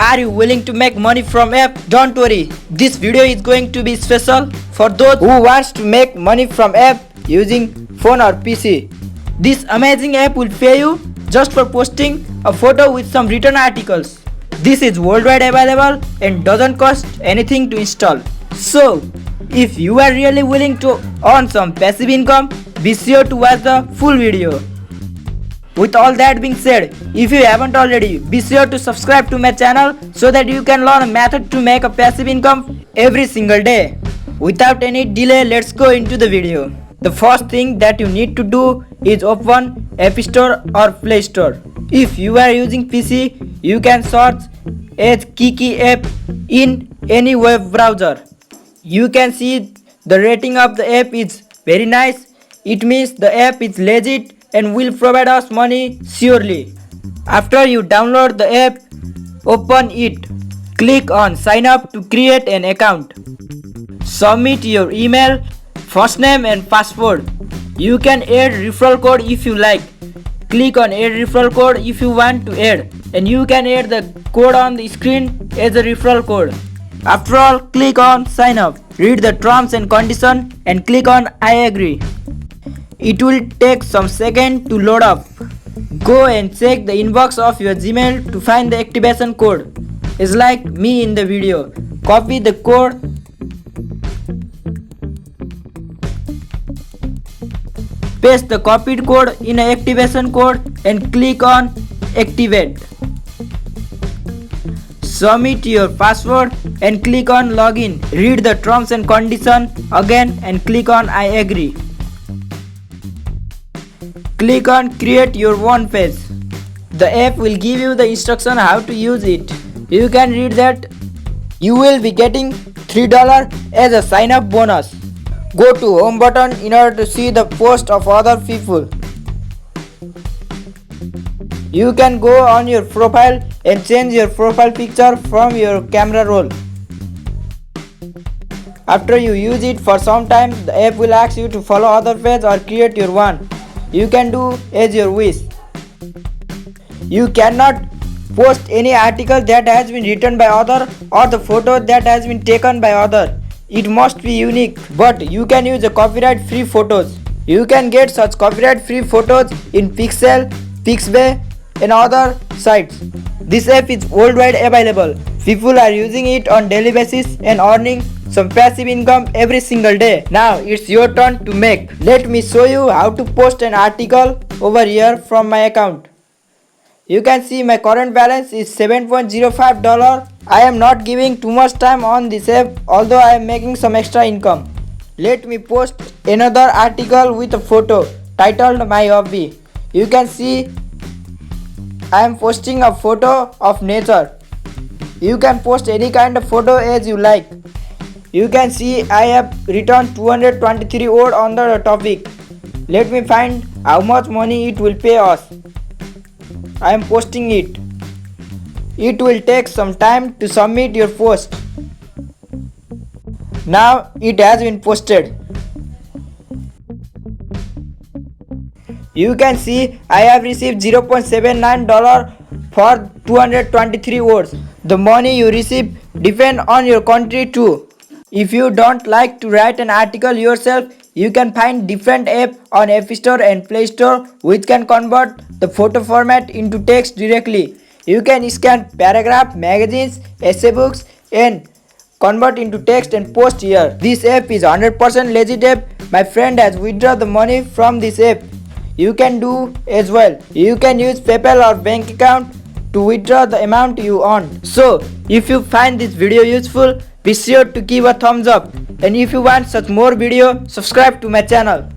Are you willing to make money from app? Don't worry, this video is going to be special for those who wants to make money from app using phone or PC. This amazing app will pay you just for posting a photo with some written articles. This is worldwide available and doesn't cost anything to install. So, if you are really willing to earn some passive income, be sure to watch the full video. With all that being said, if you haven't already, be sure to subscribe to my channel so that you can learn a method to make a passive income every single day. Without any delay, let's go into the video. The first thing that you need to do is open App Store or Play Store. If you are using PC, you can search as Kiki app in any web browser. You can see the rating of the app is very nice. It means the app is legit and will provide us money surely. After you download the app, open it. Click on sign up to create an account. Submit your email, first name and password. You can add referral code if you like. Click on add referral code if you want to add, and you can add the code on the screen as a referral code. After all, click on sign up. Read the terms and conditions and click on I agree. It will take some seconds to load up. Go and check the inbox of your Gmail to find the activation code. It's like me in the video. Copy the code. Paste the copied code in an activation code and click on activate. Submit your password and click on login. Read the terms and conditions again and click on I agree. Click on create your own page. The app will give you the instruction how to use it. You can read that. You will be getting $3 as a sign up bonus. Go to home button in order to see the post of other people. You can go on your profile and change your profile picture from your camera roll. After you use it for some time, the app will ask you to follow other page or create your one. You can do as your wish. You cannot post any article that has been written by other or the photo that has been taken by other. It must be unique, but you can use the copyright free photos. You can get such copyright free photos in Pixel, Pixabay and other sites. This app is worldwide available. People are using it on daily basis and earning some passive income every single day. Now it's your turn to make. Let me show you how to post an article over here from my account. You can see my current balance is $7.05. I am not giving too much time on this app, although I am making some extra income. Let me post another article with a photo titled My Hobby. You can see I am posting a photo of nature. You can post any kind of photo as you like. You can see I have written 223 words on the topic. Let me find how much money it will pay us. I am posting it. It will take some time to submit your post. Now it has been posted. You can see I have received $0.79 for 223 words. The money you receive depends on your country too. If you don't like to write an article yourself, you can find different apps on App Store and Play Store which can convert the photo format into text directly. You can scan paragraph, magazines, essay books and convert into text and post here. This app is 100% legit app. My friend has withdrawn the money from this app. You can do as well. You can use PayPal or bank account to withdraw the amount you earn. So, if you find this video useful, be sure to give a thumbs up, and if you want such more video, subscribe to my channel.